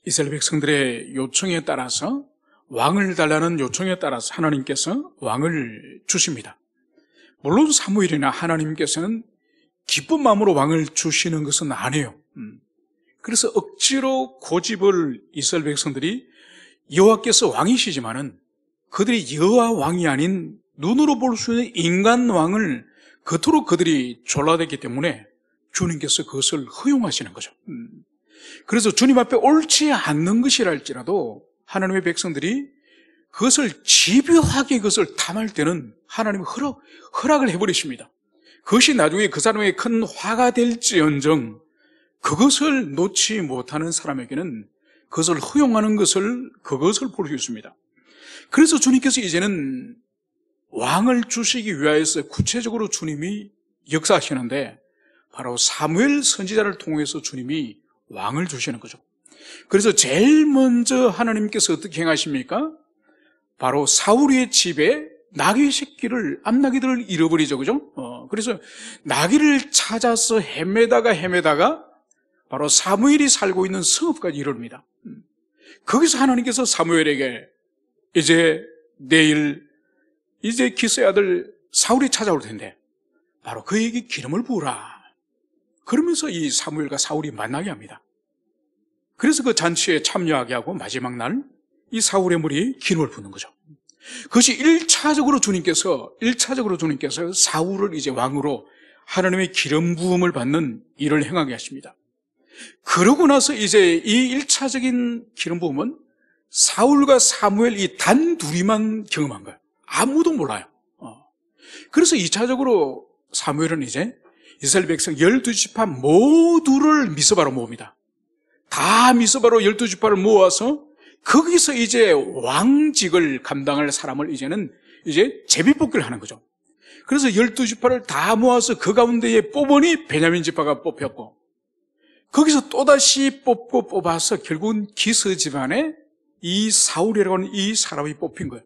이스라엘 백성들의 요청에 따라서 왕을 달라는 요청에 따라서 하나님께서 왕을 주십니다. 물론 사무엘이나 하나님께서는 기쁜 마음으로 왕을 주시는 것은 아니에요. 그래서 억지로 고집을 이스라엘 백성들이 여호와께서 왕이시지만은 그들이 여호와 왕이 아닌 눈으로 볼 수 있는 인간 왕을 그토록 그들이 졸라댔기 때문에 주님께서 그것을 허용하시는 거죠. 그래서 주님 앞에 옳지 않는 것이랄지라도 하나님의 백성들이 그것을 집요하게 그것을 탐할 때는 하나님이 허락을 해버리십니다. 그것이 나중에 그 사람에게 큰 화가 될지언정 그것을 놓지 못하는 사람에게는 그것을 허용하는 그것을 볼 수 있습니다. 그래서 주님께서 이제는 왕을 주시기 위하여서 구체적으로 주님이 역사하시는데 바로 사무엘 선지자를 통해서 주님이 왕을 주시는 거죠. 그래서 제일 먼저 하나님께서 어떻게 행하십니까? 바로 사울의 집에 나귀 새끼를, 암나귀들을 잃어버리죠. 그죠? 그래서 나귀를 찾아서 헤매다가 바로 사무엘이 살고 있는 성읍까지 이릅니다. 거기서 하나님께서 사무엘에게 내일 기스의 아들 사울이 찾아올 텐데 바로 그에게 기름을 부으라. 그러면서 이 사무엘과 사울이 만나게 합니다. 그래서 그 잔치에 참여하게 하고 마지막 날 이 사울의 머리에 기름을 붓는 거죠. 그것이 1차적으로 주님께서 사울을 이제 왕으로 하나님의 기름 부음을 받는 일을 행하게 하십니다. 그러고 나서 이제 이 1차적인 기름 부음은 사울과 사무엘 이 단 둘이만 경험한 거예요. 아무도 몰라요. 그래서 2차적으로 사무엘은 이제 이스라엘 백성 12지파 모두를 미스바로 모읍니다. 다 미스바로 12지파를 모아서 거기서 이제 왕직을 감당할 사람을 이제 제비뽑기를 하는 거죠. 그래서 12지파를 다 모아서 그 가운데에 뽑으니 베냐민 지파가 뽑혔고 거기서 또다시 뽑아서 결국은 기스 집안에 이 사울이라고 하는 이 사람이 뽑힌 거예요.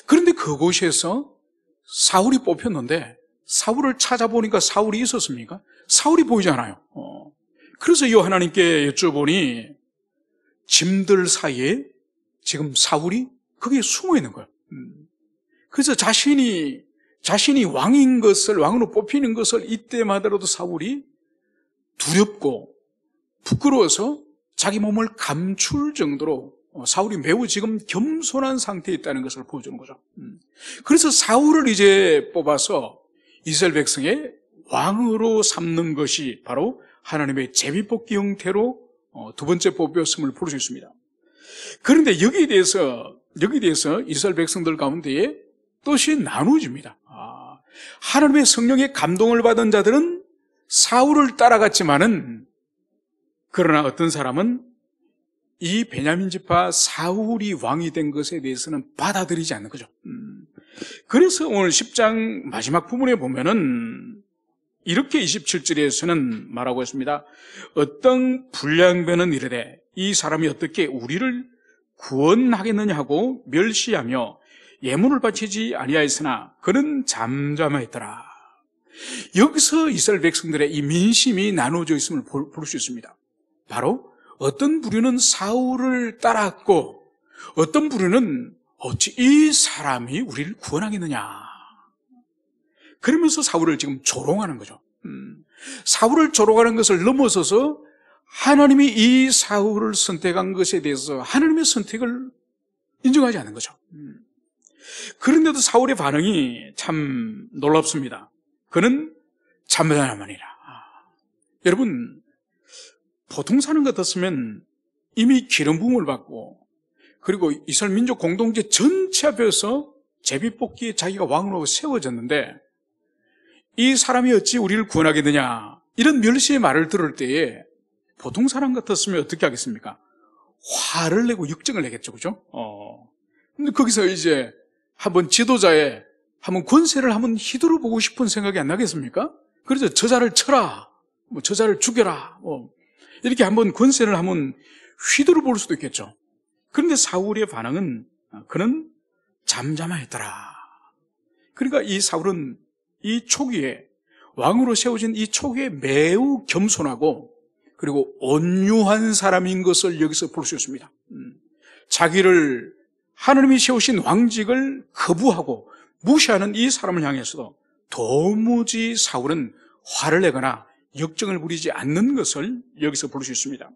그런데 그곳에서 사울이 뽑혔는데 사울을 찾아보니까 사울이 있었습니까? 사울이 보이지 않아요. 그래서 이 하나님께 여쭤보니 짐들 사이에 지금 사울이 거기에 숨어 있는 거예요. 그래서 자신이 왕인 것을, 왕으로 뽑히는 것을 이때마다라도 사울이 두렵고 부끄러워서 자기 몸을 감출 정도로 사울이 매우 지금 겸손한 상태에 있다는 것을 보여주는 거죠. 그래서 사울을 이제 뽑아서 이스라엘 백성의 왕으로 삼는 것이 바로 하나님의 제비뽑기 형태로 두 번째 뽑혔음을 볼 수 있습니다. 그런데 여기에 대해서 이스라엘 백성들 가운데에 뜻이 나누어집니다. 하나님의 성령의 감동을 받은 자들은 사울을 따라갔지만은 그러나 어떤 사람은 이 베냐민 지파 사울이 왕이 된 것에 대해서는 받아들이지 않는 거죠. 그래서 오늘 10장 마지막 부분에 보면은 이렇게 27절에서는 말하고 있습니다. 어떤 불량배는 이르되 이 사람이 어떻게 우리를 구원하겠느냐 하고 멸시하며 예물을 바치지 아니하였으나 그는 잠잠하였더라. 여기서 이스라엘 백성들의 이 민심이 나누어져 있음을 볼 수 있습니다. 바로 어떤 부류는 사울을 따랐고 어떤 부류는 어찌 이 사람이 우리를 구원하겠느냐 그러면서 사울을 지금 조롱하는 거죠. 사울을 조롱하는 것을 넘어서서 하나님이 이 사울을 선택한 것에 대해서 하나님의 선택을 인정하지 않는 거죠. 그런데도 사울의 반응이 참 놀랍습니다. 그는 잠잠하니라. 여러분, 보통 사람 같았으면 이미 기름 부음을 받고 그리고 이스라엘 민족 공동체 전체 앞에서 제비뽑기에 자기가 왕으로 세워졌는데 이 사람이 어찌 우리를 구원하겠느냐 이런 멸시의 말을 들을 때에 보통 사람 같았으면 어떻게 하겠습니까? 화를 내고 역정을 내겠죠. 그죠? 근데 거기서 이제 한번 지도자의 한번 권세를 한번 휘두르 보고 싶은 생각이 안 나겠습니까? 그래서 저자를 쳐라, 저자를 죽여라, 이렇게 한번 권세를 한번 휘두르 볼 수도 있겠죠. 그런데 사울의 반응은 그는 잠잠하였더라. 그러니까 이 사울은 이 초기에 왕으로 세워진 이 초기에 매우 겸손하고 그리고 온유한 사람인 것을 여기서 볼 수 있습니다. 자기를 하나님이 세우신 왕직을 거부하고 무시하는 이 사람을 향해서도 도무지 사울은 화를 내거나 역정을 부리지 않는 것을 여기서 볼 수 있습니다.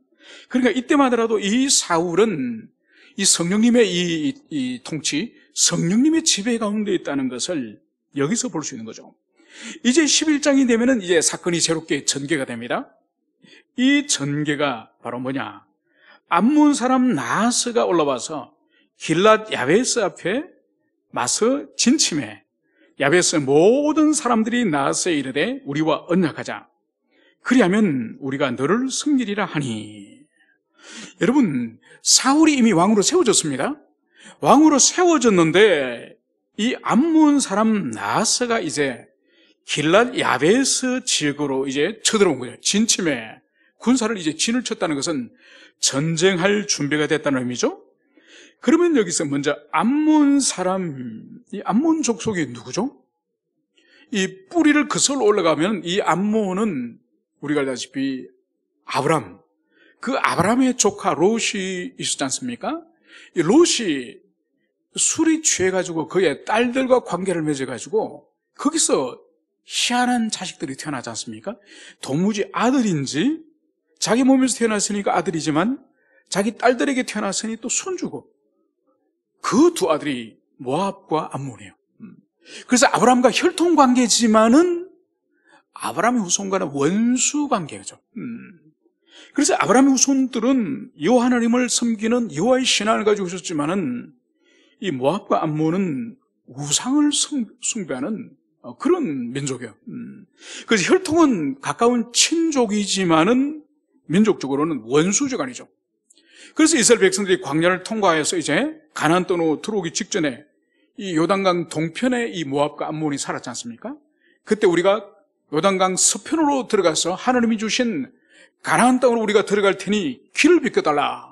그러니까 이때마다라도 이 사울은 이 성령님의 이 통치, 성령님의 지배 가운데 있다는 것을 여기서 볼 수 있는 거죠. 이제 11장이 되면은 이제 사건이 새롭게 전개가 됩니다. 이 전개가 바로 뭐냐? 암몬 사람 나하스가 올라와서 길랏 야베스 앞에 맞서 진침해 야베스 모든 사람들이 나하스에 이르되 우리와 언약하자. 그리하면 우리가 너를 섬기리라 하니. 여러분, 사울이 이미 왕으로 세워졌습니다. 왕으로 세워졌는데 이 암몬 사람 나하스가 이제 길랏 야베스 지역으로 이제 쳐들어온 거예요. 진침해 군사를 이제 진을 쳤다는 것은 전쟁할 준비가 됐다는 의미죠. 그러면 여기서 먼저 암몬 사람, 이 암몬 족속이 누구죠? 이 뿌리를 거슬러 올라가면 이 암몬은 우리가 알다시피 아브람, 그 아브람의 조카 롯이 있었지 않습니까? 이 롯이 술이 취해가지고 그의 딸들과 관계를 맺어가지고 거기서 희한한 자식들이 태어나지 않습니까? 도무지 아들인지 자기 몸에서 태어났으니까 아들이지만 자기 딸들에게 태어났으니 또 손주고 그 두 아들이 모압과 암몬이에요. 그래서 아브람과 혈통 관계지만은 아브람의 후손과는 원수 관계죠. 그래서 아브람의 후손들은 여호와 하나님을 섬기는 여호와의 신앙을 가지고 있었지만은 이 모압과 암몬은 우상을 숭배하는 그런 민족이에요. 그래서 혈통은 가까운 친족이지만은 민족적으로는 원수지간이죠. 그래서 이스라엘 백성들이 광야를 통과해서 이제 가나안 땅으로 들어오기 직전에 이 요단강 동편에 이 모압과 암몬이 살았지 않습니까? 그때 우리가 요단강 서편으로 들어가서 하나님이 주신 가나안 땅으로 우리가 들어갈 테니 길을 비켜달라.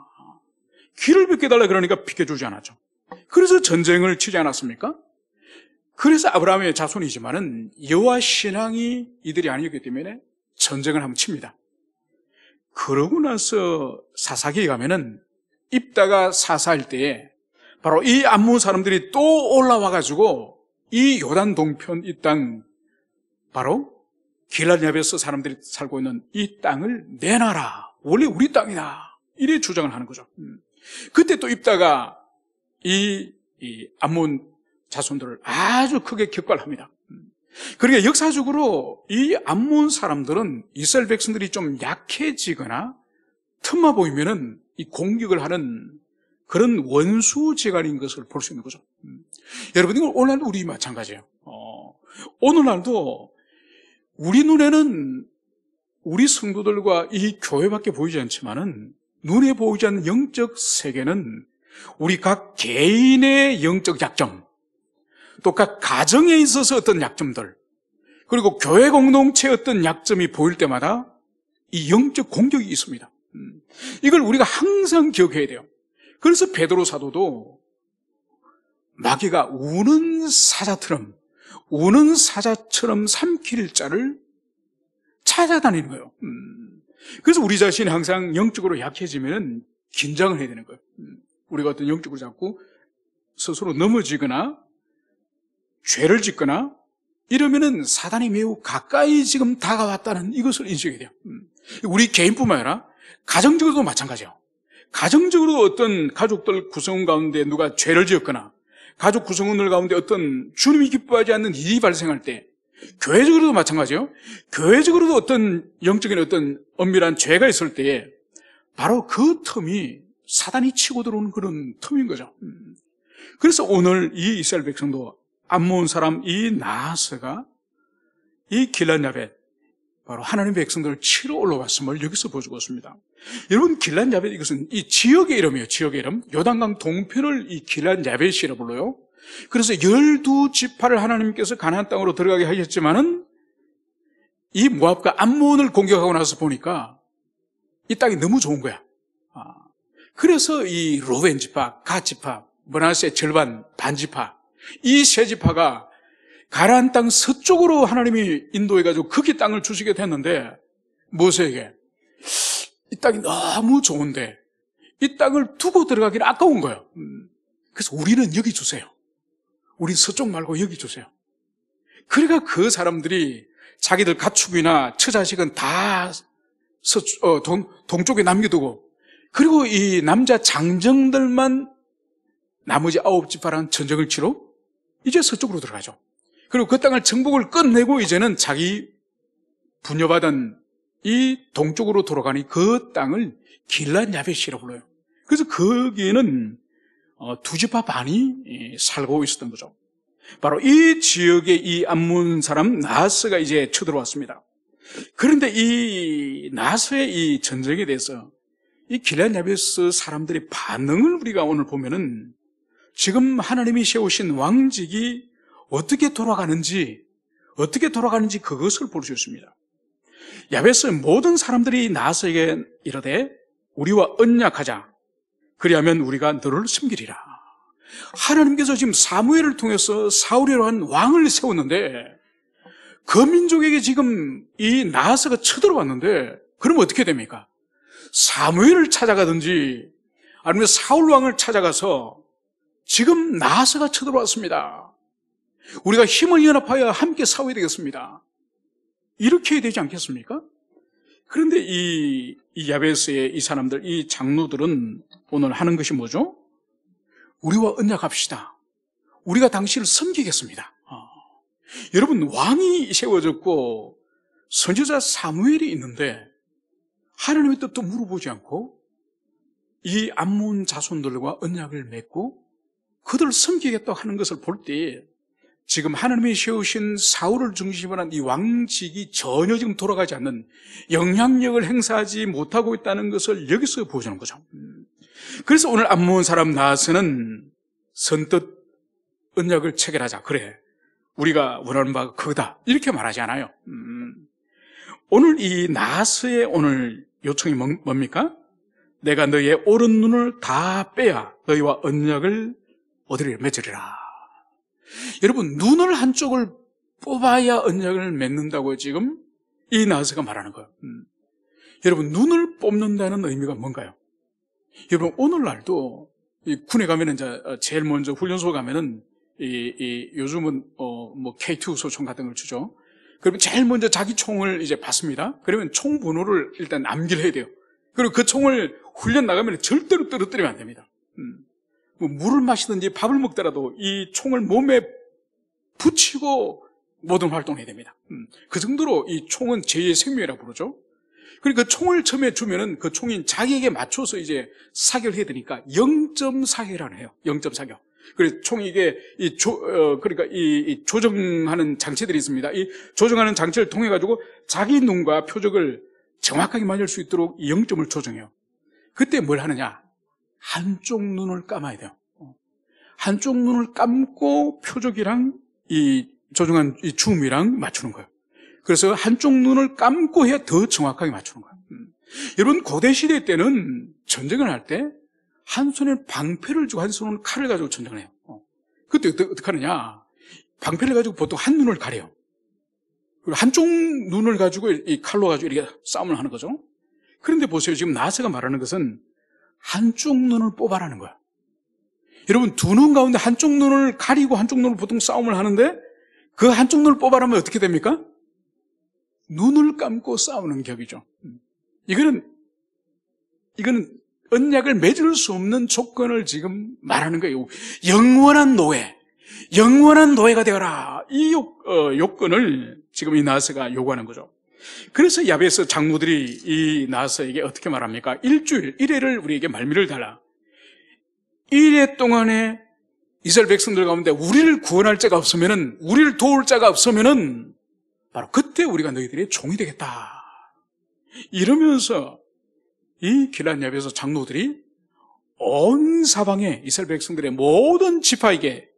길을 비켜달라 그러니까 비켜주지 않았죠. 그래서 전쟁을 치지 않았습니까? 그래서 아브라함의 자손이지만은 여호와 신앙이 이들이 아니었기 때문에 전쟁을 한번 칩니다. 그러고 나서 사사기에 가면은 입다가 사사할 때에 바로 이 암몬 사람들이 또 올라와가지고 이 요단 동편 이 땅 바로 길랏 야베스 사람들이 살고 있는 이 땅을 내놔라. 원래 우리 땅이다. 이래 주장을 하는 거죠. 그때 또 입다가 이 암몬 자손들을 아주 크게 격발합니다. 그러니까 역사적으로 이 암몬 사람들은 이스라엘 백성들이 좀 약해지거나 틈만 보이면은 이 공격을 하는 그런 원수지간인 것을 볼 수 있는 거죠. 여러분, 이건 오늘날도 우리 마찬가지예요. 오늘날도 우리 눈에는 우리 성도들과 이 교회밖에 보이지 않지만은 눈에 보이지 않는 영적 세계는 우리 각 개인의 영적 약점, 또 각 가정에 있어서 어떤 약점들, 그리고 교회 공동체의 어떤 약점이 보일 때마다 이 영적 공격이 있습니다. 이걸 우리가 항상 기억해야 돼요. 그래서 베드로 사도도 마귀가 우는 사자처럼 삼킬 자를 찾아다니는 거예요. 그래서 우리 자신이 항상 영적으로 약해지면 긴장을 해야 되는 거예요. 우리가 어떤 영적으로 자꾸 스스로 넘어지거나 죄를 짓거나 이러면은 사단이 매우 가까이 지금 다가왔다는 이것을 인식해야 돼요. 우리 개인뿐만 아니라 가정적으로도 마찬가지예요. 가정적으로도 어떤 가족들 구성 가운데 누가 죄를 지었거나 가족 구성원들 가운데 어떤 주님이 기뻐하지 않는 일이 발생할 때 교회적으로도 마찬가지예요. 교회적으로도 어떤 영적인 어떤 엄밀한 죄가 있을 때에 바로 그 틈이 사단이 치고 들어오는 그런 틈인 거죠. 그래서 오늘 이 이스라엘 백성도 암몬 사람 이 나하스가 이 길랏 야벳 바로 하나님의 백성들을 치러 올라왔음을 여기서 보여주고 있습니다. 여러분, 길랏 야벳 이것은 이 지역의 이름이에요. 지역의 이름. 요단강 동편을 이 길랏 야벳이라 불러요. 그래서 12지파를 하나님께서 가나안 땅으로 들어가게 하셨지만은 이 모압과 암몬을 공격하고 나서 보니까 이 땅이 너무 좋은 거야. 그래서 이 로벤 지파, 갓 지파, 므낫세 절반 반지파 이 세 지파가 가나안 땅 서쪽으로 하나님이 인도해가지고 거기 땅을 주시게 됐는데 모세에게 이 땅이 너무 좋은데 이 땅을 두고 들어가기는 아까운 거예요. 그래서 우리는 여기 주세요. 우리 서쪽 말고 여기 주세요. 그러니까 그 사람들이 자기들 가축이나 처자식은 다 동쪽에 남겨두고, 그리고 이 남자 장정들만 나머지 9지파랑 전쟁을 치러 이제 서쪽으로 들어가죠. 그리고 그 땅을 정복을 끝내고 이제는 자기 분여받은 이 동쪽으로 돌아가니 그 땅을 길랏 야벳이라고 불러요. 그래서 거기에는 2지파 반이 살고 있었던 거죠. 바로 이 지역의 이 암몬 사람 나하스가 이제 쳐들어왔습니다. 그런데 이 나하스의 이 전쟁에 대해서 이 길랏 야베스 사람들의 반응을 우리가 오늘 보면은 지금 하나님이 세우신 왕직이 어떻게 돌아가는지 그것을 볼 수 있습니다. 야베스의 모든 사람들이 나하스에게 이르되 우리와 언약하자. 그리하면 우리가 너를 섬기리라. 하나님께서 지금 사무엘을 통해서 사울이라는 왕을 세웠는데 그 민족에게 지금 이 나하스가 쳐들어왔는데 그러면 어떻게 됩니까? 사무엘을 찾아가든지 아니면 사울 왕을 찾아가서 지금 나하스가 쳐들어왔습니다. 우리가 힘을 연합하여 함께 싸워야 되겠습니다. 이렇게 해야 되지 않겠습니까? 그런데 이 야베스의 이 사람들, 이 장로들은 오늘 하는 것이 뭐죠? 우리와 언약합시다. 우리가 당신을 섬기겠습니다. 여러분, 왕이 세워졌고 선지자 사무엘이 있는데 하나님의 뜻도 물어보지 않고 이 암몬 자손들과 언약을 맺고 그들을 섬기겠다고 하는 것을 볼 때 지금 하나님이 세우신 사울을 중심으로 한 이 왕직이 전혀 지금 돌아가지 않는, 영향력을 행사하지 못하고 있다는 것을 여기서 보여주는 거죠. 그래서 오늘 암몬 사람 나하스는 선뜻 언약을 체결하자. 그래, 우리가 원하는 바가 그거다. 이렇게 말하지 않아요. 오늘 이 나하스의 오늘 요청이 뭡니까? 내가 너희의 오른 눈을 다 빼야 너희와 언약을 어디를 맺으리라. 여러분, 눈을 한쪽을 뽑아야 언약을 맺는다고 지금 이 나하스가 말하는 거예요. 여러분, 눈을 뽑는다는 의미가 뭔가요? 여러분, 오늘날도 이 군에 가면은 이제 제일 먼저 훈련소 가면은 요즘은 뭐 K2 소총 같은 걸 주죠. 그러면 제일 먼저 자기 총을 이제 받습니다. 그러면 총 번호를 일단 암기를 해야 돼요. 그리고 그 총을 훈련 나가면 절대로 떨어뜨리면 안 됩니다. 뭐 물을 마시든지 밥을 먹더라도 이 총을 몸에 붙이고 모든 활동을 해야 됩니다. 그 정도로 이 총은 제2의 생명이라고 부르죠. 그러니까 그 총을 처음에 주면은 그 총이 자기에게 맞춰서 이제 사격을 해야 되니까 0.4격이라고 해요. 0.4격. 그래서 총이 이게 그러니까 이 조정하는 장치들이 있습니다. 이 조정하는 장치를 통해 가지고 자기 눈과 표적을 정확하게 맞을 수 있도록 0점을 조정해요. 그때 뭘 하느냐? 한쪽 눈을 감아야 돼요. 한쪽 눈을 감고 표적이랑 이 조정한 이 줌이랑 맞추는 거예요. 그래서 한쪽 눈을 감고 해야 더 정확하게 맞추는 거예요. 여러분, 고대 시대 때는 전쟁을 할 때 한 손에 방패를 쥐고 한 손은 칼을 가지고 전쟁을 해요. 그때 어떻게 하느냐? 방패를 가지고 보통 한 눈을 가려요. 그리고 한쪽 눈을 가지고 이 칼로 가지고 이렇게 싸움을 하는 거죠. 그런데 보세요. 지금 나하스가 말하는 것은 한쪽 눈을 뽑아라는 거야. 여러분, 두 눈 가운데 한쪽 눈을 가리고 한쪽 눈을 보통 싸움을 하는데 그 한쪽 눈을 뽑아라면 어떻게 됩니까? 눈을 감고 싸우는 격이죠. 이거는 언약을 맺을 수 없는 조건을 지금 말하는 거예요. 영원한 노예가 되어라. 이 요건을 지금 이 나하스가 요구하는 거죠. 그래서 야베스 장로들이 이 나하스에게 어떻게 말합니까? 일주일, 1회를 우리에게 말미를 달라. 1회 동안에 이스라엘 백성들 가운데 우리를 구원할 자가 없으면은, 우리를 도울 자가 없으면은 바로 그때 우리가 너희들의 종이 되겠다. 이러면서 이 길랏 야베스 장로들이 온 사방에 이스라엘 백성들의 모든 지파에게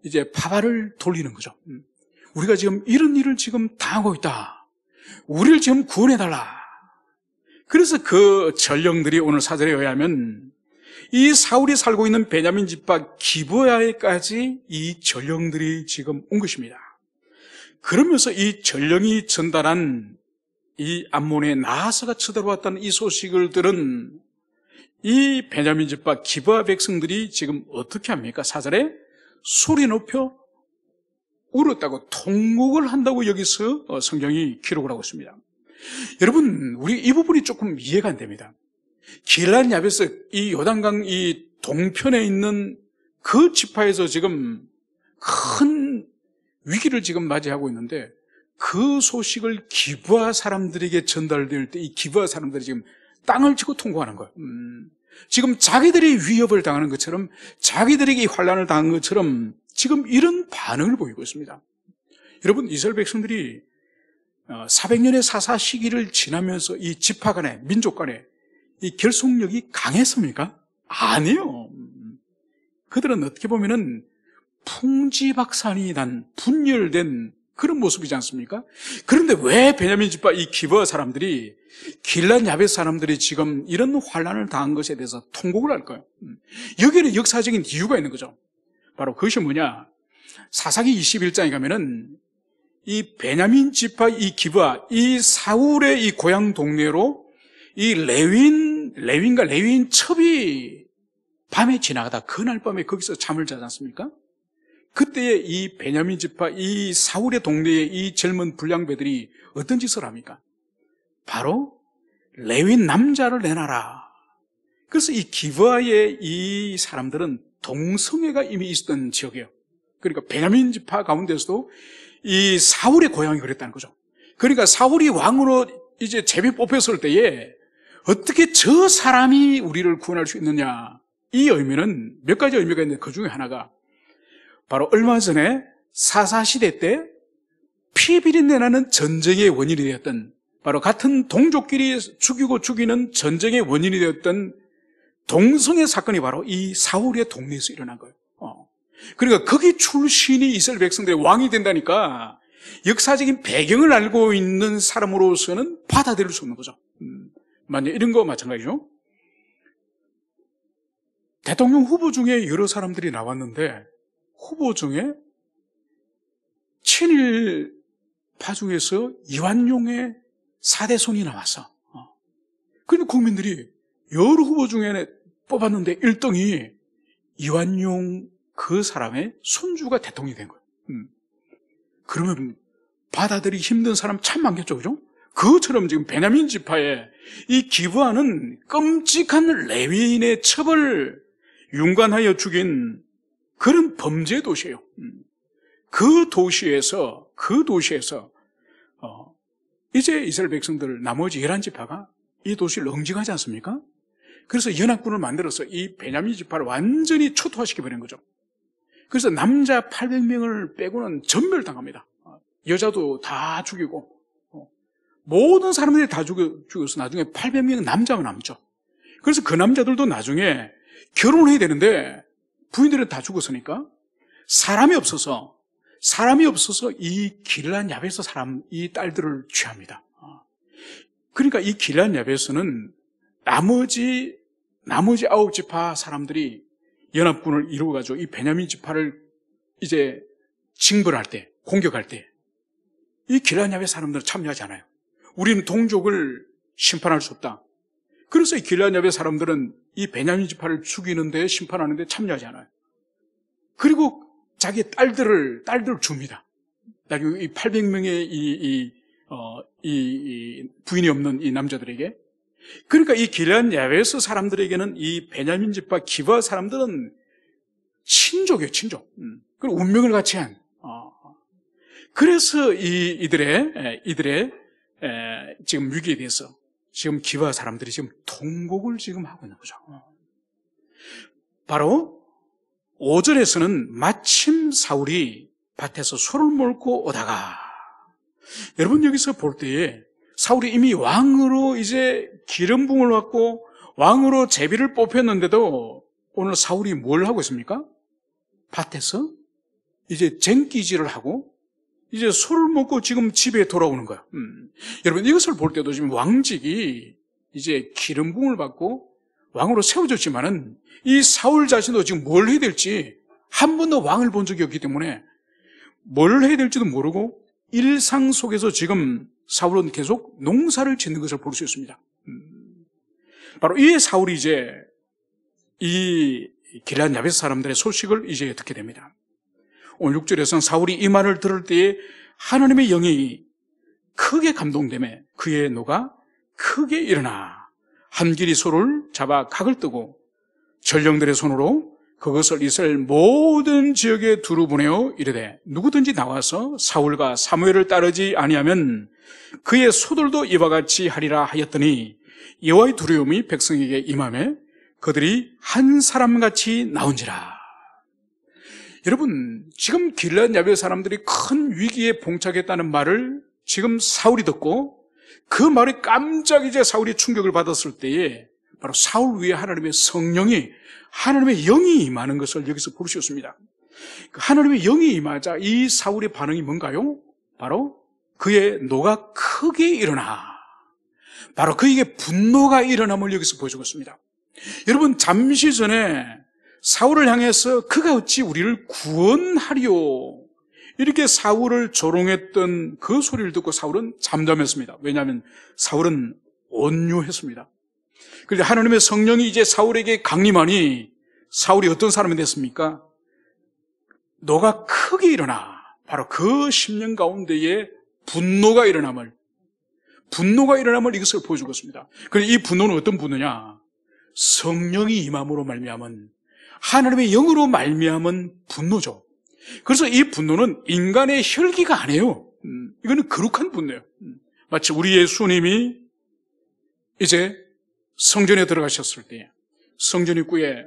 이제 파발을 돌리는 거죠. 우리가 지금 이런 일을 지금 당하고 있다. 우리를 지금 구원해달라. 그래서 그 전령들이 오늘 사절에 의하면 이 사울이 살고 있는 베냐민 지파 기브야에까지 이 전령들이 지금 온 것입니다. 그러면서 이 전령이 전달한 이 암몬의 나하스가 쳐들어왔다는 이 소식을 들은 이 베냐민 집파 기브아 백성들이 지금 어떻게 합니까? 4절에 소리 높여 울었다고, 통곡을 한다고 여기서 성경이 기록을 하고 있습니다. 여러분, 우리 이 부분이 조금 이해가 안 됩니다. 길앗 야베스, 이 요단강 이 동편에 있는 그 지파에서 지금 큰 위기를 지금 맞이하고 있는데, 그 소식을 기브아 사람들에게 전달될 때 이 기브아 사람들이 지금 땅을 치고 통곡하는 거예요. 지금 자기들이 위협을 당하는 것처럼, 자기들에게 환난을 당한 것처럼 지금 이런 반응을 보이고 있습니다. 여러분, 이스라엘 백성들이 400년의 사사 시기를 지나면서 이 지파 간에, 민족 간에 이 결속력이 강했습니까? 아니요. 그들은 어떻게 보면은 풍지박산이 난 분열된 그런 모습이지 않습니까? 그런데 왜 베냐민 지파 이 기브아 사람들이, 길앗 야베스 사람들이 지금 이런 환난을 당한 것에 대해서 통곡을 할까요? 여기에는 역사적인 이유가 있는 거죠. 바로 그것이 뭐냐? 사사기 21장에 가면은 이 베냐민 지파 이 기브아, 이 사울의 이 고향 동네로 이 레위인 첩이 밤에 지나가다 그날 밤에 거기서 잠을 자지 않습니까? 그때에 이 베냐민 지파 이 사울의 동네의 이 젊은 불량배들이 어떤 짓을 합니까? 바로 레위인 남자를 내놔라. 그래서 이 기브아의 이 사람들은 동성애가 이미 있었던 지역이에요. 그러니까 베냐민 지파 가운데서도 이 사울의 고향이 그랬다는 거죠. 그러니까 사울이 왕으로 이제 제비 뽑혔을 때에 어떻게 저 사람이 우리를 구원할 수 있느냐, 이 의미는 몇 가지 의미가 있는데 그 중에 하나가 바로 얼마 전에 사사시대 때 피비린내 나는 전쟁의 원인이 되었던, 바로 같은 동족끼리 죽이고 죽이는 전쟁의 원인이 되었던 동성애 사건이 바로 이 사울의 동네에서 일어난 거예요. 그러니까 거기 출신이 이스라엘 백성들의 왕이 된다니까 역사적인 배경을 알고 있는 사람으로서는 받아들일 수 없는 거죠. 만약 이런 거 마찬가지죠. 대통령 후보 중에 여러 사람들이 나왔는데 후보 중에 친일파 중에서 이완용의 4대 손이 나왔어. 그런데 국민들이 여러 후보 중에 뽑았는데 1등이 이완용 그 사람의 손주가 대통령이 된 거예요. 그러면 받아들이기 힘든 사람 참 많겠죠, 그죠? 그것처럼 지금 베냐민 지파의 이 기브아는 끔찍한 레위인의 첩을 윤관하여 죽인 그런 범죄 도시예요. 그 도시에서 이제 이스라엘 백성들 나머지 11지파가 이 도시를 응징하지 않습니까? 그래서 연합군을 만들어서 이 베냐민 지파를 완전히 초토화시켜버린 거죠. 그래서 남자 800명을 빼고는 전멸당합니다. 여자도 다 죽이고 모든 사람들이 다 죽여서 나중에 800명 남자가 남죠. 그래서 그 남자들도 나중에 결혼을 해야 되는데 부인들은 다 죽었으니까 사람이 없어서 이 길앗 야베스 사람 이 딸들을 취합니다. 그러니까 이 길앗 야베스는 나머지 9지파 사람들이 연합군을 이루어가지고 이 베냐민 지파를 이제 징벌할 때, 공격할 때 이 길앗 야베스 사람들은 참여하지 않아요. 우리는 동족을 심판할 수 없다. 그래서 이 길앗 야베스 사람들은 이 베냐민 지파를 죽이는 데 심판하는 데 참여하지 않아요. 그리고 자기 딸들을 줍니다. 나중에 이 800명의 이 부인이 없는 이 남자들에게. 그러니까 이 길앗 야베스 사람들에게는 이 베냐민 지파 기브아 사람들은 친족이에요, 친족. 그리고 운명을 같이 한. 그래서 이들의 지금 위기에 대해서 지금 기브아 사람들이 지금 통곡을 지금 하고 있는 거죠. 바로 5절에서는 마침 사울이 밭에서 소를 몰고 오다가, 여러분 여기서 볼 때에 사울이 이미 왕으로 이제 기름 부음을 받고 왕으로 제비를 뽑혔는데도 오늘 사울이 뭘 하고 있습니까? 밭에서 이제 쟁기질을 하고 이제 소를 먹고 지금 집에 돌아오는 거예요. 여러분 이것을 볼 때도 지금 왕직이 이제 기름 부음을 받고 왕으로 세워졌지만은 이 사울 자신도 지금 뭘 해야 될지 한 번도 왕을 본 적이 없기 때문에 뭘 해야 될지도 모르고 일상 속에서 지금 사울은 계속 농사를 짓는 것을 볼 수 있습니다. 바로 이 사울이 이제 이 길앗 야베스 사람들의 소식을 이제 듣게 됩니다. 오늘 6절에서는 사울이 이 말을 들을 때에 하나님의 영이 크게 감동되며 그의 노가 크게 일어나 한 길이 소를 잡아 각을 뜨고 전령들의 손으로 그것을 이스라엘 모든 지역에 두루 보내어 이르되 누구든지 나와서 사울과 사무엘을 따르지 아니하면 그의 소들도 이와 같이 하리라 하였더니 여호와의 두려움이 백성에게 임하며 그들이 한 사람같이 나온지라. 여러분, 지금 길앗 야베스 사람들이 큰 위기에 봉착했다는 말을 지금 사울이 듣고 그 말에 깜짝 이제 사울이 충격을 받았을 때에 바로 사울 위에 하나님의 성령이, 하나님의 영이 임하는 것을 여기서 볼 수 있습니다. 하나님의 영이 임하자 이 사울의 반응이 뭔가요? 바로 그의 노가 크게 일어나, 바로 그에게 분노가 일어남을 여기서 보여주고 있습니다. 여러분, 잠시 전에 사울을 향해서 그가 어찌 우리를 구원하리요, 이렇게 사울을 조롱했던 그 소리를 듣고 사울은 잠잠했습니다. 왜냐하면 사울은 온유했습니다. 그런데 하나님의 성령이 이제 사울에게 강림하니 사울이 어떤 사람이 됐습니까? 노가 크게 일어나, 바로 그 10년 가운데에 분노가 일어남을 이것을 보여주고 있습니다. 그런데 이 분노는 어떤 분노냐? 성령이 임함으로 말미암은, 하나님의 영으로 말미암은 분노죠. 그래서 이 분노는 인간의 혈기가 아니에요. 이거는 거룩한 분노예요. 마치 우리 예수님이 이제 성전에 들어가셨을 때 성전 입구에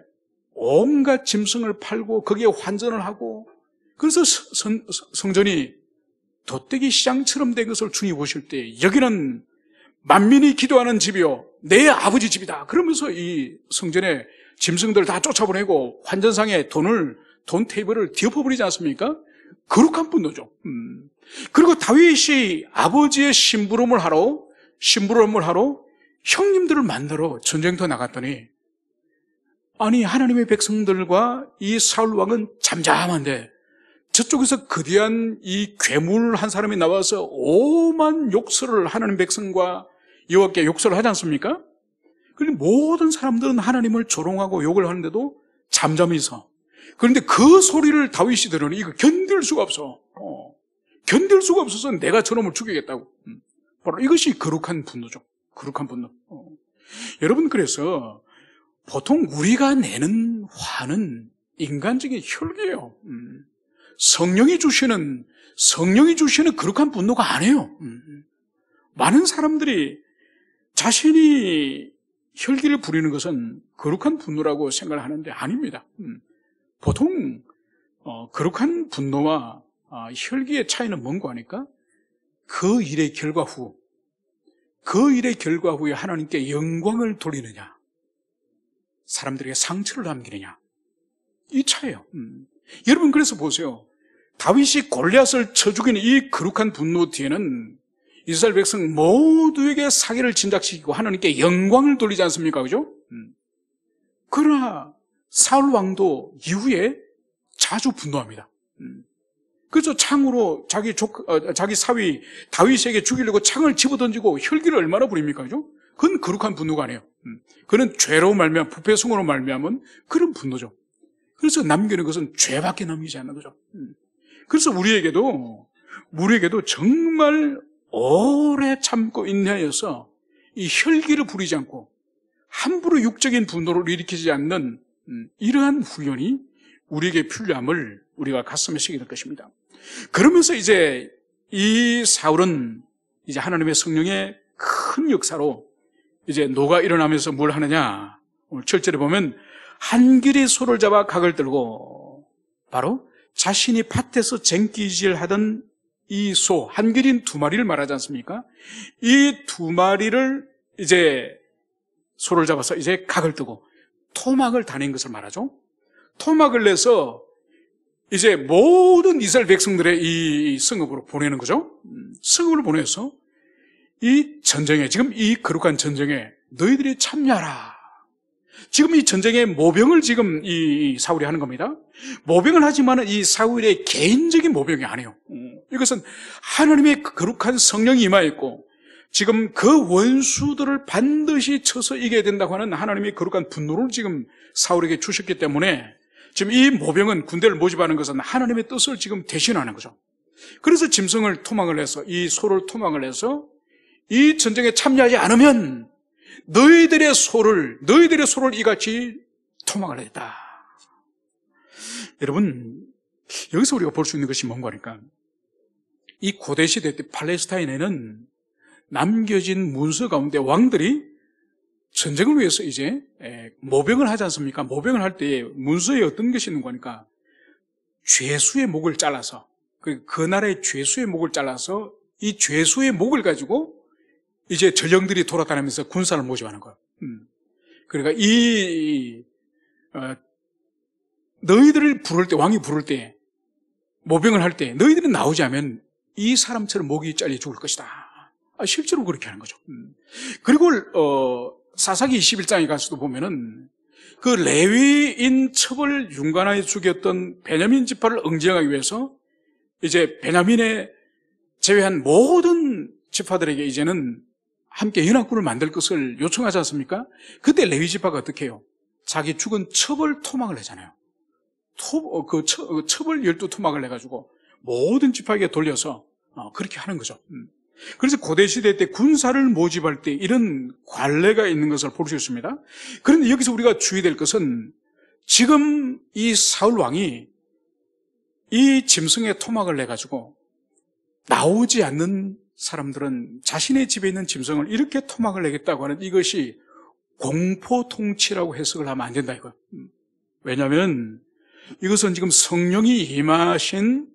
온갖 짐승을 팔고 거기에 환전을 하고, 그래서 성전이 돛대기 시장처럼 된 것을 주님이 보실 때 여기는 만민이 기도하는 집이요 내 아버지 집이다 그러면서 이 성전에 짐승들 다 쫓아보내고 환전상에 돈 테이블을 뒤엎어버리지 않습니까? 거룩한 분노죠. 그리고 다윗이 아버지의 심부름을 하러 형님들을 만나러 전쟁터 나갔더니, 아니 하나님의 백성들과 이 사울 왕은 잠잠한데 저쪽에서 거대한 이 괴물 한 사람이 나와서 오만 욕설을 하나님 백성과 여호와께 욕설을 하지 않습니까? 그런데 모든 사람들은 하나님을 조롱하고 욕을 하는데도 잠잠히 있어. 그런데 그 소리를 다윗이 들으니 이거 견딜 수가 없어. 견딜 수가 없어서 내가 저놈을 죽이겠다고. 바로 이것이 거룩한 분노죠. 거룩한 분노. 여러분, 그래서 보통 우리가 내는 화는 인간적인 혈기예요. 성령이 주시는 거룩한 분노가 아니에요. 많은 사람들이 자신이 혈기를 부리는 것은 거룩한 분노라고 생각을 하는데 아닙니다. 보통 거룩한 분노와 혈기의 차이는 뭔가 하니까 그 일의 결과 후에 하나님께 영광을 돌리느냐, 사람들에게 상처를 남기느냐, 이 차이예요. 여러분, 그래서 보세요. 다윗이 골리앗을 쳐 죽이는 이 거룩한 분노 뒤에는 이스라엘 백성 모두에게 사기를 진작시키고 하나님께 영광을 돌리지 않습니까? 그죠? 그러나 사울 왕도 이후에 자주 분노합니다. 그래서 창으로 자기 사위 다윗에게 죽이려고 창을 집어던지고 혈기를 얼마나 부립니까? 그죠? 그건 거룩한 분노가 아니에요. 그는 죄로 말미암아 부패성으로 말미암은 그런 분노죠. 그래서 남기는 것은 죄밖에 남기지 않는 거죠. 그래서 우리에게도 정말 오래 참고 인내하여서 이 혈기를 부리지 않고 함부로 육적인 분노를 일으키지 않는 이러한 훈련이 우리에게 필요함을 우리가 가슴에 새기게 될 것입니다. 그러면서 이제 이 사울은 이제 하나님의 성령의 큰 역사로 이제 노가 일어나면서 뭘 하느냐, 오늘 7절에 보면 한 길이 소를 잡아 각을 들고, 바로 자신이 밭에서 쟁기질하던 이 소, 한 길인 2마리를 말하지 않습니까? 이 2마리를 이제 소를 잡아서 이제 각을 뜨고 토막을 다낸 것을 말하죠. 토막을 내서 이제 모든 이스라엘 백성들의 이 성읍으로 보내는 거죠. 성읍을 보내서 이 전쟁에, 지금 이 거룩한 전쟁에 너희들이 참여하라. 지금 이 전쟁의 모병을 지금 이 사울이 하는 겁니다. 모병을 하지만 이 사울의 개인적인 모병이 아니에요. 이것은 하나님의 거룩한 성령이 임하였고, 지금 그 원수들을 반드시 쳐서 이겨야 된다고 하는 하나님의 거룩한 분노를 지금 사울에게 주셨기 때문에 지금 이 모병은 군대를 모집하는 것은 하나님의 뜻을 지금 대신하는 거죠. 그래서 짐승을 토막을 해서, 이 소를 토막을 해서 이 전쟁에 참여하지 않으면 너희들의 소를 이같이 토막을 했다. 여러분, 여기서 우리가 볼 수 있는 것이 뭔가 하니까, 이 고대시대 때 팔레스타인에는 남겨진 문서 가운데 왕들이 전쟁을 위해서 이제 모병을 하지 않습니까? 모병을 할 때 문서에 어떤 것이 있는 거니까 죄수의 목을 잘라서, 그 나라의 죄수의 목을 잘라서 이 죄수의 목을 가지고 이제 전령들이 돌아다니면서 군사를 모집하는 거예요. 그러니까 너희들을 부를 때, 왕이 부를 때, 모병을 할 때 너희들이 나오지 않으면 이 사람처럼 목이 잘려 죽을 것이다. 실제로 그렇게 하는 거죠. 그리고 사사기 21장에 가서도 보면은 그 레위인 첩을 융관하여 죽였던 베냐민 지파를 응징하기 위해서 이제 베냐민에 제외한 모든 지파들에게 이제는 함께 연합군을 만들 것을 요청하지 않습니까? 그때 레위 지파가 어떻게 해요? 자기 죽은 첩을 토막을 하잖아요. 첩을 12토막을 해가지고 모든 지파에게 돌려서 그렇게 하는 거죠. 그래서 고대시대 때 군사를 모집할 때 이런 관례가 있는 것을 볼 수 있습니다. 그런데 여기서 우리가 주의될 것은 지금 이 사울 왕이 이 짐승의 토막을 내가지고 나오지 않는 사람들은 자신의 집에 있는 짐승을 이렇게 토막을 내겠다고 하는 이것이 공포통치라고 해석을 하면 안 된다 이거예요. 왜냐하면 이것은 지금 성령이 임하신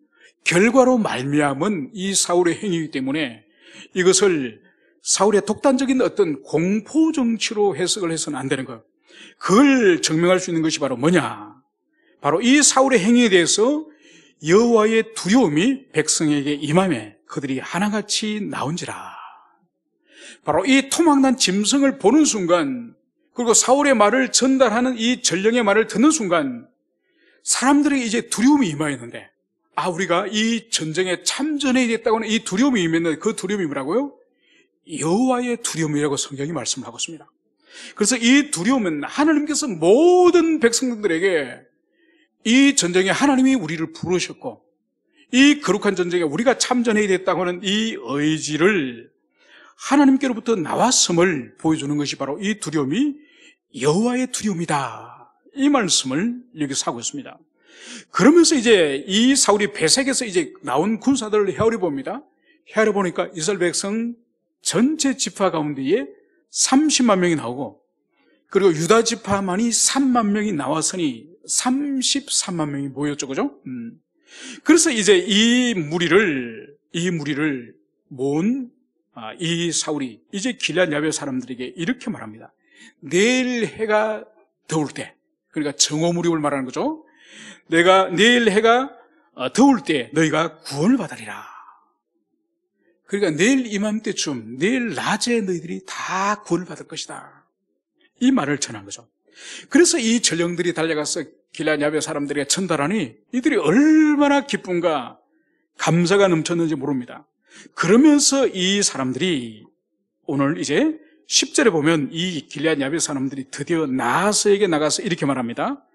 결과로 말미암은 이 사울의 행위이기 때문에 이것을 사울의 독단적인 어떤 공포정치로 해석을 해서는 안 되는 거예요. 그걸 증명할 수 있는 것이 바로 뭐냐? 바로 이 사울의 행위에 대해서 여호와의 두려움이 백성에게 임하매 그들이 하나같이 나온지라. 바로 이 토막난 짐승을 보는 순간, 그리고 사울의 말을 전달하는 이 전령의 말을 듣는 순간 사람들에게 이제 두려움이 임하였는데, 우리가 이 전쟁에 참전해야 됐다고 하는 이 두려움이 임했는데, 그 두려움이 뭐라고요? 여호와의 두려움이라고 성경이 말씀을 하고 있습니다. 그래서 이 두려움은 하나님께서 모든 백성들에게 이 전쟁에 하나님이 우리를 부르셨고 이 거룩한 전쟁에 우리가 참전해야 됐다고 하는 이 의지를 하나님께로부터 나왔음을 보여주는 것이 바로 이 두려움이 여호와의 두려움이다, 이 말씀을 여기서 하고 있습니다. 그러면서 이제 이 사울이 베색에서 이제 나온 군사들을 헤아려 봅니다. 헤아려 보니까 이스라엘 백성 전체 지파 가운데에 30만 명이 나오고, 그리고 유다 지파만이 3만 명이 나왔으니 33만 명이 모였죠, 그죠? 그래서 이제 이 무리를 모은 이 사울이 이제 길앗 야베 사람들에게 이렇게 말합니다. 내일 해가 더울 때, 그러니까 정오무렵을 말하는 거죠. 내일 해가 더울 때 너희가 구원을 받으리라. 그러니까 내일 이맘때쯤, 내일 낮에 너희들이 다 구원을 받을 것이다, 이 말을 전한 거죠. 그래서 이 전령들이 달려가서 길앗 야베 사람들에게 전달하니 이들이 얼마나 기쁨과 감사가 넘쳤는지 모릅니다. 그러면서 이 사람들이 오늘 이제 10절에 보면 이 길앗 야베 사람들이 드디어 나하스에게 나가서 이렇게 말합니다.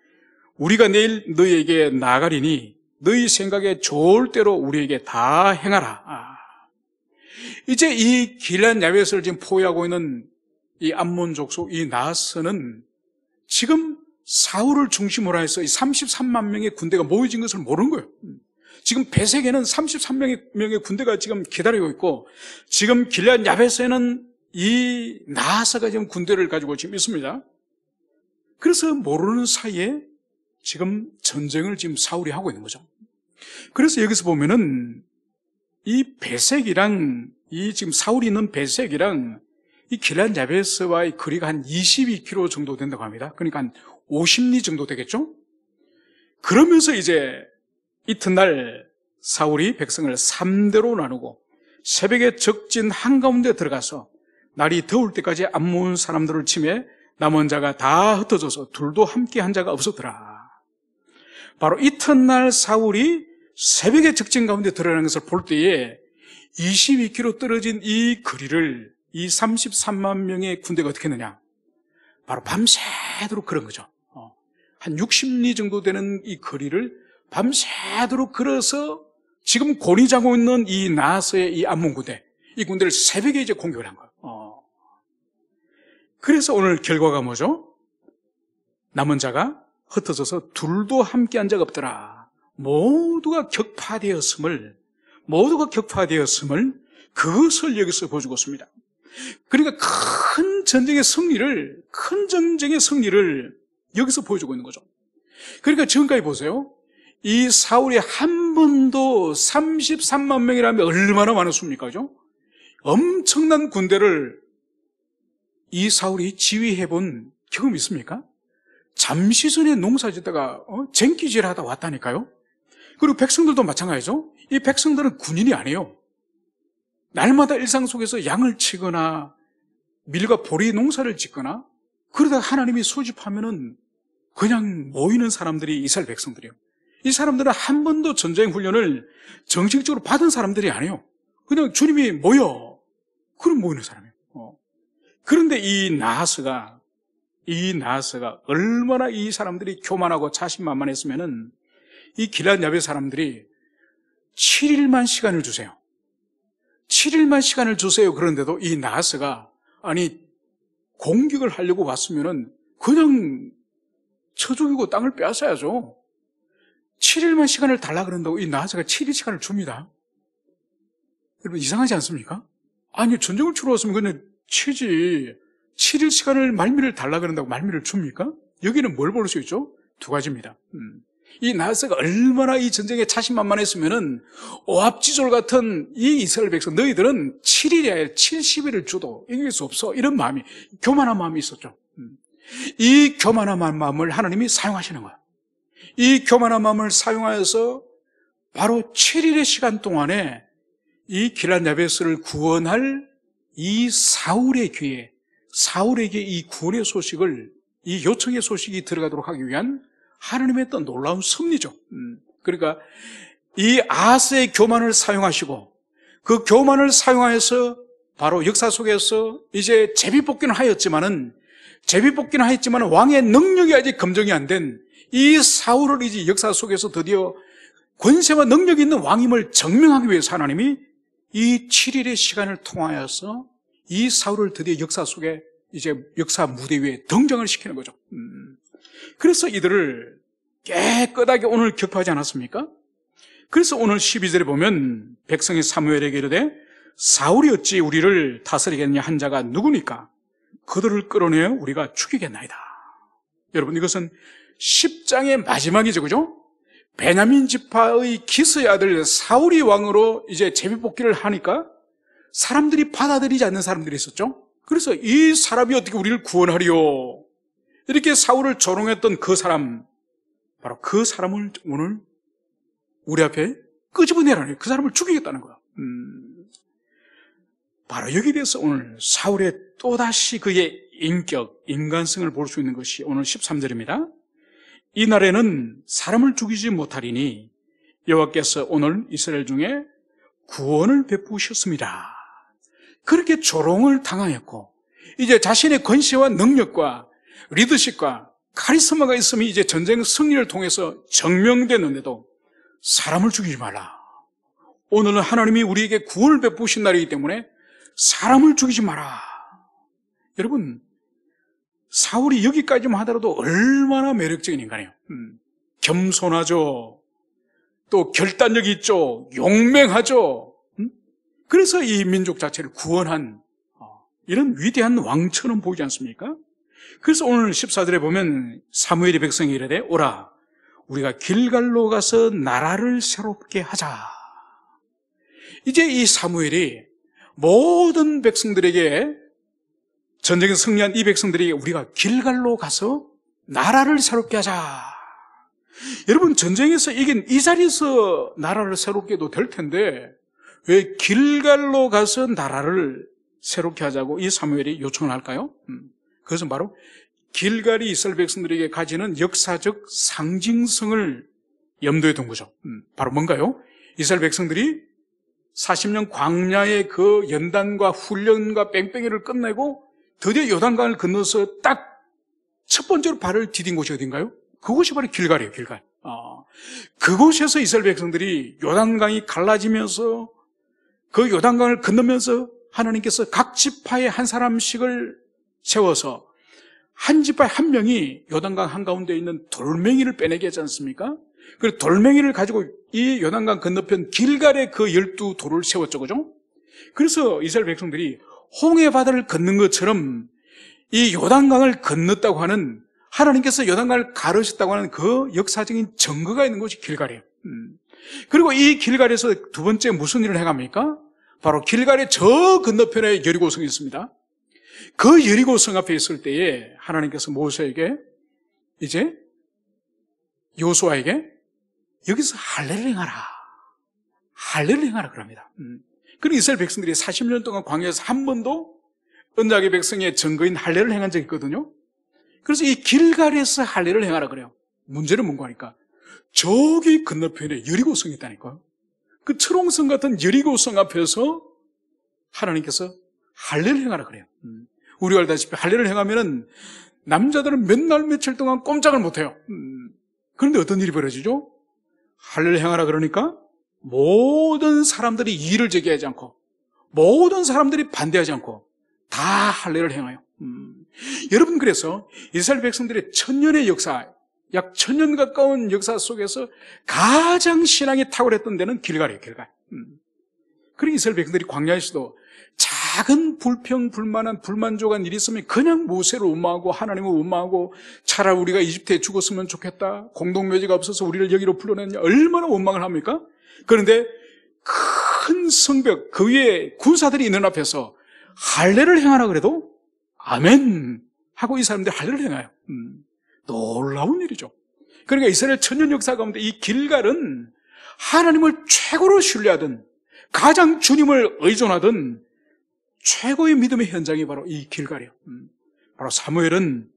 우리가 내일 너희에게 나가리니 너희 생각에 좋을 대로 우리에게 다 행하라. 이제 이 길앗 야베스를 지금 포위하고 있는 이 암몬 족속 이 나하스는 지금 사울을 중심으로 해서 이 33만 명의 군대가 모여진 것을 모르는 거예요. 지금 베색에는 33명의 군대가 지금 기다리고 있고, 지금 길앗 야베스에는 이 나하스가 지금 군대를 가지고 지금 있습니다. 그래서 모르는 사이에 지금 전쟁을 지금 사울이 하고 있는 거죠. 그래서 여기서 보면은 이 베색이랑 이 지금 사울이 있는 베색이랑 이 길앗 야베스와의 거리가 한 22km 정도 된다고 합니다. 그러니까 한 50리 정도 되겠죠? 그러면서 이제 이튿날 사울이 백성을 3대로 나누고 새벽에 적진 한가운데 들어가서 날이 더울 때까지 암몬 사람들을 치매 남은 자가 다 흩어져서 둘도 함께 한 자가 없었더라. 바로 이튿날 사울이 새벽에 적진 가운데 들어가는 것을 볼 때에 22km 떨어진 이 거리를 이 33만 명의 군대가 어떻게 했느냐? 바로 밤새도록 그런 거죠. 한 60리 정도 되는 이 거리를 밤새도록 걸어서 지금 곤히 자고 있는 이 나하스의 이 암몬 군대, 이 군대를 새벽에 이제 공격을 한 거예요. 그래서 오늘 결과가 뭐죠? 남은 자가 흩어져서 둘도 함께 한 자가 없더라. 모두가 격파되었음을 그것을 여기서 보여주고 있습니다. 그러니까 큰 전쟁의 승리를 여기서 보여주고 있는 거죠. 그러니까 지금까지 보세요. 이 사울이 한 번도 33만 명이라면 얼마나 많았습니까? 그죠? 엄청난 군대를 이 사울이 지휘해본 경험이 있습니까? 잠시 전에 농사 짓다가 쟁기질하다 왔다니까요. 그리고 백성들도 마찬가지죠. 이 백성들은 군인이 아니에요. 날마다 일상 속에서 양을 치거나 밀과 보리 농사를 짓거나 그러다가 하나님이 소집하면은 그냥 모이는 사람들이 이스라엘 백성들이에요. 이 사람들은 한 번도 전쟁 훈련을 정식적으로 받은 사람들이 아니에요. 그냥 주님이 모여. 그럼 모이는 사람이에요. 그런데 이 나하스가 얼마나 이 사람들이 교만하고 자신만만했으면은 이 길앗 야벳 사람들이 7일만 시간을 주세요. 7일만 시간을 주세요. 그런데도 이 나하스가 공격을 하려고 왔으면은 그냥 쳐 죽이고 땅을 빼앗아야죠. 7일만 시간을 달라 그런다고 이 나하스가 7일 시간을 줍니다. 여러분 이상하지 않습니까? 아니 전쟁을 치러 왔으면 그냥 치지. 7일 시간을 말미를 달라 그런다고 말미를 줍니까? 여기는 뭘 볼 수 있죠? 두 가지입니다. 이 나하스가 얼마나 이 전쟁에 자신만만했으면은 오합지졸 같은 이 이스라엘 백성 너희들은 7일이 아니라 70일을 줘도 이길 수 없어. 이런 마음이, 교만한 마음이 있었죠. 이 교만한 마음을 하나님이 사용하시는 거야. 이 교만한 마음을 사용하여서 바로 7일의 시간 동안에 이 길앗 야베스를 구원할 이 사울에게 이 구원의 소식을, 이 요청의 소식이 들어가도록 하기 위한 하나님의 어떤 놀라운 섭리죠. 그러니까 이 아하스의 교만을 사용하시고 그 교만을 사용하여서 바로 역사 속에서 이제 제비뽑기는 하였지만은 왕의 능력이 아직 검증이 안 된 이 사울을 이제 역사 속에서 드디어 권세와 능력이 있는 왕임을 증명하기 위해서 하나님이 이 7일의 시간을 통하여서 이 사울을 드디어 역사 속에 이제 역사 무대 위에 등장을 시키는 거죠. 그래서 이들을 깨끗하게 오늘 격파하지 않았습니까? 그래서 오늘 12절에 보면 백성이 사무엘에게 이르되 사울이 어찌 우리를 다스리겠냐 한 자가 누구니까 그들을 끌어내어 우리가 죽이겠나이다. 여러분 이것은 10장의 마지막이죠. 그죠? 베냐민 지파의 기스의 아들 사울이 왕으로 이제 제비뽑기를 하니까 사람들이 받아들이지 않는 사람들이 있었죠. 그래서 이 사람이 어떻게 우리를 구원하리요? 이렇게 사울을 조롱했던 그 사람, 바로 그 사람을 오늘 우리 앞에 끄집어내라는, 그 사람을 죽이겠다는 거야. 바로 여기에 대해서 오늘 사울의 또다시 그의 인격, 인간성을 볼 수 있는 것이 오늘 13절입니다. 이 날에는 사람을 죽이지 못하리니 여호와께서 오늘 이스라엘 중에 구원을 베푸셨습니다. 그렇게 조롱을 당하였고 이제 자신의 권세와 능력과 리더십과 카리스마가 있으면 이제 전쟁 승리를 통해서 증명됐는데도 사람을 죽이지 말라. 오늘은 하나님이 우리에게 구원을 베푸신 날이기 때문에 사람을 죽이지 마라. 여러분 사울이 여기까지만 하더라도 얼마나 매력적인 인간이에요. 겸손하죠. 또 결단력이 있죠. 용맹하죠. 그래서 이 민족 자체를 구원한 이런 위대한 왕처럼 보이지 않습니까? 그래서 오늘 14절에 보면 사무엘이 백성이 이르되 오라 우리가 길갈로 가서 나라를 새롭게 하자. 이제 이 사무엘이 모든 백성들에게 전쟁에서 승리한 이 백성들에게 우리가 길갈로 가서 나라를 새롭게 하자. 여러분 전쟁에서 이긴 이 자리에서 나라를 새롭게 해도 될 텐데 왜 길갈로 가서 나라를 새롭게 하자고 이 사무엘이 요청을 할까요? 그것은 바로 길갈이 이스라엘 백성들에게 가지는 역사적 상징성을 염두에 둔 거죠. 바로 뭔가요? 이스라엘 백성들이 40년 광야의 그 연단과 훈련과 뺑뺑이를 끝내고 드디어 요단강을 건너서 딱 첫 번째로 발을 디딘 곳이 어딘가요? 그곳이 바로 길갈이에요, 길갈. 그곳에서 이스라엘 백성들이 요단강이 갈라지면서 그 요단강을 건너면서 하나님께서 각 지파에 한 사람씩을 세워서 한 지파에 한 명이 요단강 한가운데 있는 돌멩이를 빼내게 하지 않습니까? 그 돌멩이를 가지고 이 요단강 건너편 길갈에 그 12돌을 세웠죠, 그죠? 그래서 이스라엘 백성들이 홍해 바다를 걷는 것처럼 이 요단강을 건넜다고 하는, 하나님께서 요단강을 가르셨다고 하는 그 역사적인 증거가 있는 곳이 길갈이에요. 그리고 이 길갈에서 두 번째 무슨 일을 행합니까? 바로 길갈의 저 건너편에 여리고성이 있습니다. 그 여리고성 앞에 있을 때에 하나님께서 모세에게, 이제 요수아에게 여기서 할례를 행하라, 할례를 행하라 그럽니다. 그리고 이스라엘 백성들이 40년 동안 광야에서 한 번도 언약의 백성의 증거인 할례를 행한 적이 있거든요. 그래서 이 길갈에서 할례를 행하라 그래요. 문제는 뭔가 하니까 저기 건너편에 여리고성이 있다니까요. 그 철옹성 같은 여리고성 앞에서 하나님께서 할례를 행하라 그래요. 우리가 알다시피 할례를 행하면은 남자들은 몇 날 며칠 동안 꼼짝을 못해요. 그런데 어떤 일이 벌어지죠? 할례를 행하라 그러니까 모든 사람들이 이의를 제기하지 않고, 모든 사람들이 반대하지 않고 다 할례를 행해요. 여러분, 그래서 이스라엘 백성들의 천년의 역사, 약 1000년 가까운 역사 속에서 가장 신앙이 탁월했던 데는 길갈이에요, 길갈. 그러니까 이스라엘 백성들이 광야에서도 작은 불평, 불만한, 불만족한 일이 있으면 그냥 모세를 원망하고 하나님을 원망하고 차라리 우리가 이집트에 죽었으면 좋겠다, 공동묘지가 없어서 우리를 여기로 불러냈냐, 얼마나 원망을 합니까? 그런데 큰 성벽, 그 위에 군사들이 있는 앞에서 할례를 행하라 그래도 아멘 하고 이 사람들이 할례를 행해요. 놀라운 일이죠. 그러니까 이스라엘 천년 역사 가운데 이 길갈은 하나님을 최고로 신뢰하던, 가장 주님을 의존하던 최고의 믿음의 현장이 바로 이 길갈이에요. 바로 사무엘은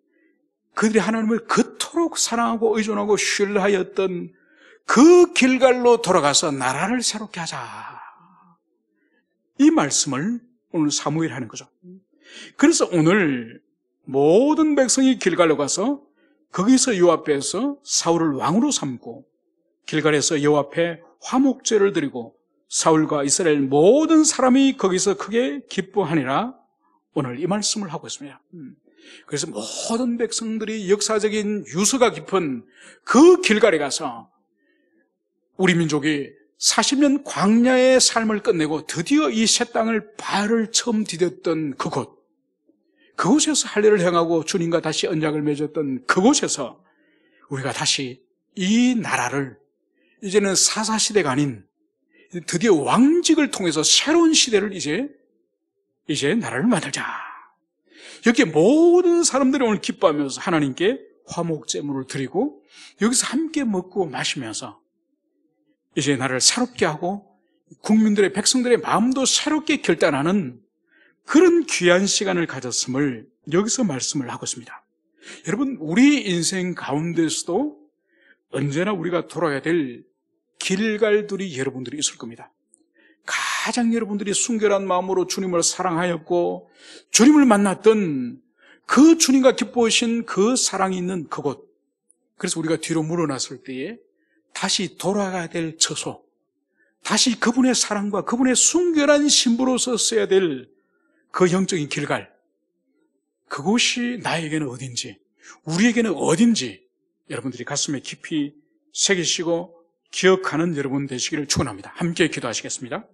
그들이 하나님을 그토록 사랑하고 의존하고 신뢰하였던 그 길갈로 돌아가서 나라를 새롭게 하자, 이 말씀을 오늘 사무엘이 하는 거죠. 그래서 오늘 모든 백성이 길갈로 가서 거기서 여호와 앞에서 사울을 왕으로 삼고 길갈에서 여호와 앞에 화목제를 드리고 사울과 이스라엘 모든 사람이 거기서 크게 기뻐하니라, 오늘 이 말씀을 하고 있습니다. 그래서 모든 백성들이 역사적인 유서가 깊은 그 길갈에 가서 우리 민족이 40년 광야의 삶을 끝내고 드디어 이 새 땅을 발을 처음 디뎠던 그곳, 그곳에서 할례를 행하고 주님과 다시 언약을 맺었던 그곳에서 우리가 다시 이 나라를, 이제는 사사시대가 아닌 드디어 왕직을 통해서 새로운 시대를 이제 나라를 만들자. 여기에 모든 사람들이 오늘 기뻐하면서 하나님께 화목제물을 드리고 여기서 함께 먹고 마시면서 이제 나라를 새롭게 하고 국민들의, 백성들의 마음도 새롭게 결단하는 그런 귀한 시간을 가졌음을 여기서 말씀을 하고 있습니다. 여러분, 우리 인생 가운데서도 언제나 우리가 돌아야 될 길갈들이 여러분들이 있을 겁니다. 가장 여러분들이 순결한 마음으로 주님을 사랑하였고 주님을 만났던 그 주님과 기뻐하신 그 사랑이 있는 그곳, 그래서 우리가 뒤로 물러났을 때에 다시 돌아가야 될 처소, 다시 그분의 사랑과 그분의 순결한 신부로서 써야 될 그 영적인 길갈, 그곳이 나에게는 어딘지, 우리에게는 어딘지 여러분들이 가슴에 깊이 새기시고 기억하는 여러분 되시기를 축원합니다. 함께 기도하시겠습니다.